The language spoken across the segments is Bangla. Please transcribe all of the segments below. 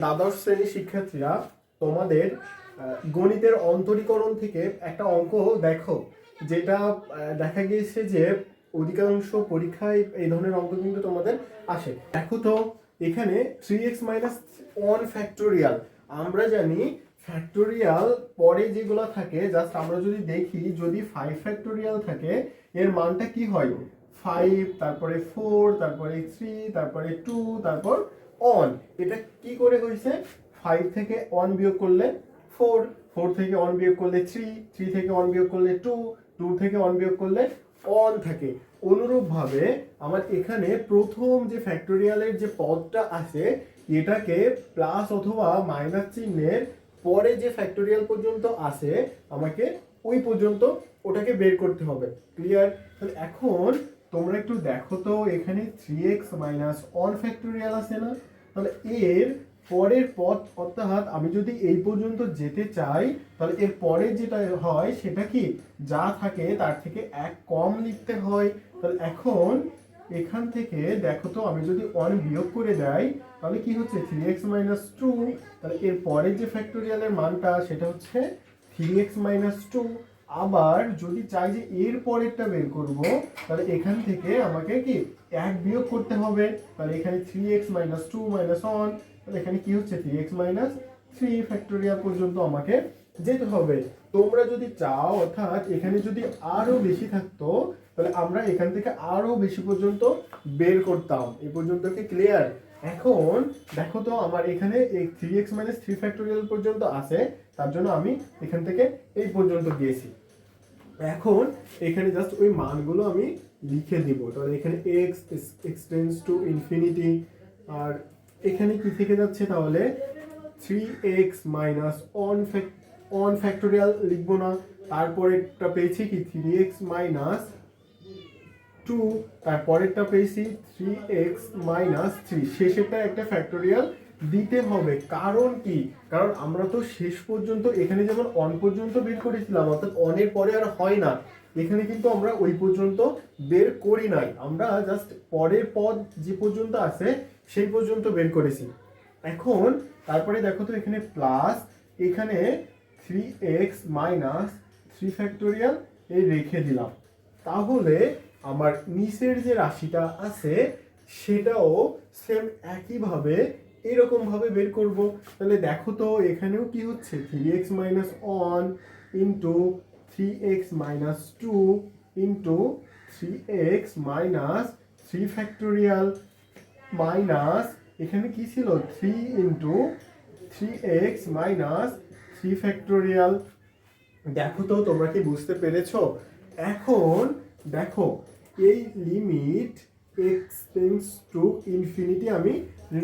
দ্বাদশ শ্রেণীর শিক্ষার্থীরা, তোমাদের গণিতের অন্তরীকরণ থেকে একটা অঙ্ক দেখো, যেটা দেখা গিয়েছে যে অধিকাংশ পরীক্ষায় এই ধরনের অঙ্ক কিন্তু তোমাদের আসে। দেখো তো এখানে 3x মাইনাস 1 ফ্যাক্টোরিয়াল, আমরা জানি ফ্যাক্টোরিয়াল পরে যেগুলো থাকে, জাস্ট আমরা যদি দেখি, যদি 5 ফ্যাক্টোরিয়াল থাকে এর মানটা কি হয়, 5, তারপরে 4, তারপরে 3, তারপরে 2, তারপর অন। এটা কি করে হয়েছে? 5 থেকে 1 বিয়োগ করলে 4, 4 থেকে 1 বিয়োগ করলে 3, 3 থেকে 1 বিয়োগ করলে 2, 2 থেকে 1 বিয়োগ করলে অন থাকে। অনুরূপভাবে আমার এখানে প্রথম যে ফ্যাক্টোরিয়ালের যে পদটা আছে, এটাকে প্লাস অথবা মাইনাস চিহ্নের পরে যে ফ্যাক্টোরিয়াল পর্যন্ত আসে, আমাকে ওই পর্যন্ত ওটাকে বের করতে হবে। ক্লিয়ার? তাহলে এখন তোমরা একটু দেখো তো, এখানে 3x মাইনাস 1 ফ্যাক্টোরিয়াল আছে না? তাহলে এর পরের পদ, অর্থাৎ আমি যদি এই পর্যন্ত যেতে চাই, তাহলে এর পরের যেটা হয় সেটা কি, যা থাকে তার থেকে এক কম লিখতে হয়। তাহলে এখন এখান থেকে দেখো তো, আমি যদি 1 বিয়োগ করে দেই তাহলে কি হচ্ছে, 3x মাইনাস 2। তাহলে এর পরের যে ফ্যাক্টোরিয়ালের মানটা সেটা হচ্ছে 3x মাইনাস 2। আবার যদি চাই যে এর পরেরটা বের করব, তাহলে এখান থেকে আমাকে কি এক বিয়োগ করতে হবে। তাহলে এখানে 3x মাইনাস 2 মাইনাস 1, তাহলে এখানে কি হচ্ছে 3x মাইনাস 3 ফ্যাক্টোরিয়াল পর্যন্ত আমাকে যেতে হবে। তোমরা যদি চাও, অর্থাৎ এখানে যদি আরো বেশি থাকতো, তাহলে আমরা এখান থেকে আরো বেশি পর্যন্ত বের করতাম। এই পর্যন্ত কি ক্লিয়ার? এখন দেখো তো, আমার এখানে 3x মাইনাস 3 ফ্যাক্টোরিয়াল পর্যন্ত আছে, তার জন্য আমি এখান থেকে এই পর্যন্ত গিয়েছি। এখন এখানে জাস্ট ওই মানগুলো আমি লিখে দিব। তাহলে এখানে x এক্সটেন্ডস টু ইনফিনিটি, আর এখানে কি থেকে যাচ্ছে, তাহলে 3x মাইনাস 1 ফ্যাক্টোরিয়াল লিখবো না। তারপরেরটা পেয়েছি কি 3x মাইনাস 2, তারপরেরটা পেয়েছি 3x মাইনাস 3। শেষেরটা একটা ফ্যাক্টোরিয়াল দিতে হবে। কারণ কি, কারণ আমরা তো শেষ পর্যন্ত এখানে যেমন অন পর্যন্ত বের করেছিলাম, অর্থাৎ অনের পরে আর হয় না, এখানে কিন্তু আমরা ওই পর্যন্ত বের করি নাই, আমরা জাস্ট পরের পদ যে পর্যন্ত আছে সেই পর্যন্ত বের করেছি। এখন তারপরে দেখো তো, এখানে প্লাস, এখানে 3x মাইনাস 3 ফ্যাক্টোরিয়াল এই রেখে দিলাম। তাহলে আমার নিচের যে রাশিটা আছে সেটাও সেম একইভাবে এরকম ভাবে বের করব। তাহলে দেখো তো, এখানেও কি হচ্ছে, 3x minus 1 into 3x minus 2 into 3x minus 3 factorial minus, এখানে কি ছিল, 3 ইন্টু 3x মাইনাস 3 ফ্যাক্টোরিয়াল। দেখো তো, তোমরা কি বুঝতে পেরেছো? এখন দেখো, এই লিমিট এক্সটেন্ডস টু ইনফিনিটি আমি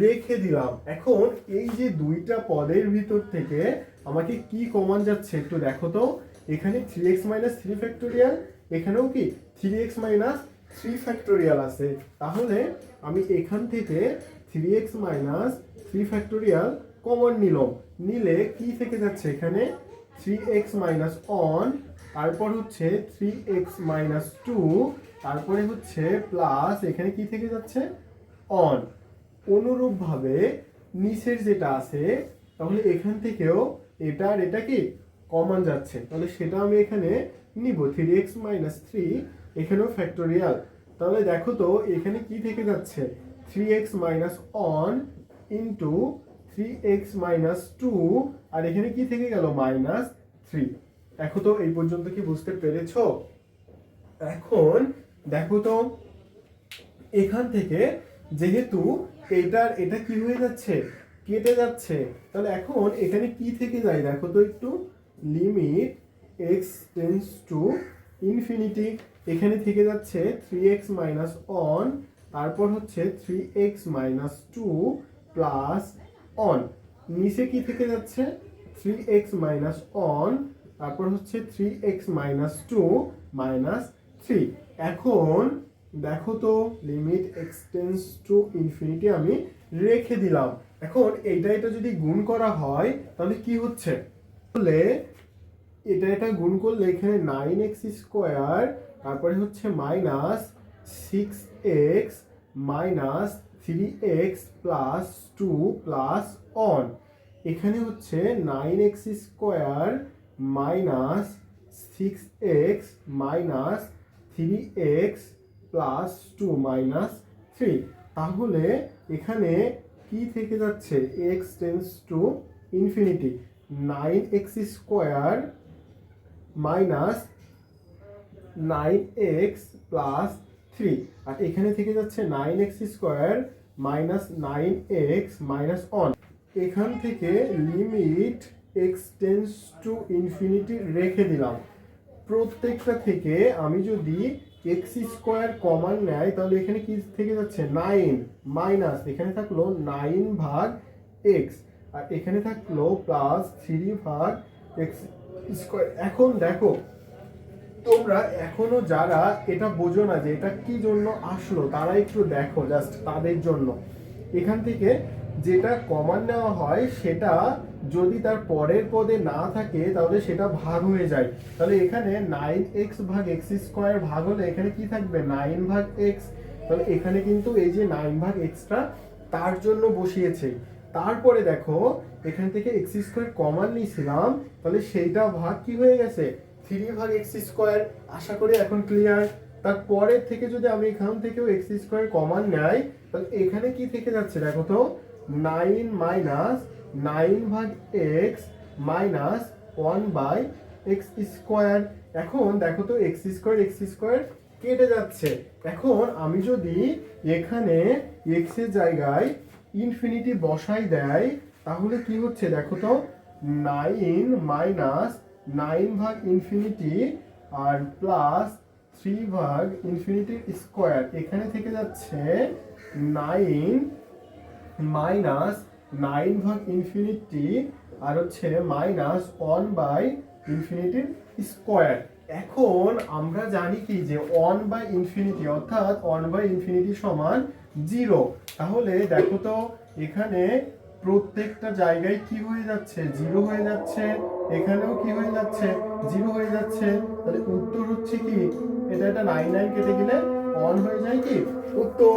রেখে দিলাম। এখন এই যে দুইটা পদের ভিতর থেকে আমাকে কি কমন যাচ্ছে একটু দেখো তো, এখানে 3x মাইনাস 3 ফ্যাক্টোরিয়াল, এখানেও কি 3x মাইনাস 3 ফ্যাক্টোরিয়াল আছে। তাহলে আমি এখান থেকে 3x মাইনাস 3 ফ্যাক্টোরিয়াল কমন নিলে কি থেকে যাচ্ছে, এখানে 3x মাইনাস 1, তারপর হচ্ছে 3x মাইনাস 2, তারপরে হচ্ছে প্লাস, এখানে কি থেকে যাচ্ছে, অন। অনুরূপভাবে নিচের যেটা আছে, তাহলে এখান থেকেও এটা আর এটা কি কমন যাচ্ছে, তাহলে সেটা আমি এখানে নিব। 3x মাইনাস 3 এখানেও ফ্যাক্টোরিয়াল, তাহলে দেখো তো এখানে কি থেকে যাচ্ছে, 3x minus 1 into 3x minus 2, আর এখানে কি থেকে গেল, মাইনাস 3। দেখো তো এই পর্যন্ত কি বুঝতে পেরেছো? এখন দেখো তো, এখান থেকে যেহেতু এটা কি হয়ে যাচ্ছে, কেটে যাচ্ছে, তাহলে এখন এখানে কি থেকে যায় দেখো তো একটু, limit x tends to infinity, এখানে থেকে যাচ্ছে 3x মাইনাস 1, তারপর হচ্ছে 3x মাইনাস 2 প্লাস অন। নিচে কি থেকে যাচ্ছে, 3x মাইনাস 1, তারপর হচ্ছে 3x মাইনাস 2 মাইনাস 3। এখন দেখো তো, লিমিট এক্সটেন্ডস টু ইনফিনিটি আমি রেখে দিলাম। এখন এটা যদি গুণ করা হয় তাহলে কি হচ্ছে, তাহলে এটা গুণ করলে এখানে 9x স্কোয়ার, তারপরে হচ্ছে minus 6x minus 3x plus 2 plus on এখানে হচ্ছে 9x square minus 6x minus 3x plus 2 minus 3 তাহলে এখানে কি থেকে যাচ্ছে x tends to infinity 9x square minus 9x plus 3 আর এখানে থেকে যাচ্ছে 9x square minus 9x minus on এখান থেকে limit x tends to infinity রেখে দিলাম প্রত্যেকটা থেকে আমি যদি x স্কোয়ার কমন নেয় তাহলে এখানে কি থেকে যাচ্ছে 9 মাইনাস এখানে থাকলো 9 ভাগ x আর এখানে থাকলো প্লাস 3 ভাগ x স্কোয়ার এখন দেখো তোমরা এখনো যারা এটা বোঝো না যে এটা কি জন্য আসলো তারা একটু দেখো জাস্ট তাদের জন্য এখান থেকে যেটা কমন নেওয়া হয় সেটা যদি তার পরের পদে না থাকে তাহলে সেটা ভাগ হয়ে যায় তাহলে এখানে 9x ভাগ x স্কোয়ার ভাগ হলে এখানে কি থাকবে 9 ভাগ x তাহলে এখানে কিন্তু এই যে 9 ভাগ xটা তার জন্য বসিয়েছে তারপরে দেখো এখান থেকে x স্কোয়ার কমন নিয়েছিলাম তাহলে সেইটা ভাগ কি হয়ে গেছে 3 ভাগ x স্কোয়ার আশা করি এখন ক্লিয়ার তারপরের থেকে যদি আমি এখান থেকেও x স্কোয়ার কমন নেই তাহলে এখানে কি থেকে যাচ্ছে দেখো তো 9 মাইনাস 9 ভাগ x minus 1 by x square এখন দেখো তো x স্কোয়ার কেটে যাচ্ছে এখন আমি যদি এখানে x এর জায়গায় ইনফিনিটি বসাই দেয় তাহলে কি হচ্ছে দেখো তো 9 মাইনাস 9 ভাগ ইনফিনিটি আর প্লাস 3 ভাগ ইনফিনিটির স্কোয়ার এখানে থেকে যাচ্ছে 9 মাইনাস 9 ভাগ ইনফিনিটি আর হচ্ছে মাইনাস 1 বাই ইনফিনিটির স্কোয়ার এখন আমরা জানি কি যে 1 বাই ইনফিনিটি অর্থাৎ 1 বাই ইনফিনিটি সমান 0 তাহলে দেখো তো এখানে প্রত্যেকটা জায়গায় কি হয়ে যাচ্ছে 0 হয়ে যাচ্ছে এখানেও কি হয়ে যাচ্ছে 0 হয়ে যাচ্ছে তাহলে উত্তর হচ্ছে কি এটা 9 কেটে গেলে 1 হয়ে যায় কি উত্তর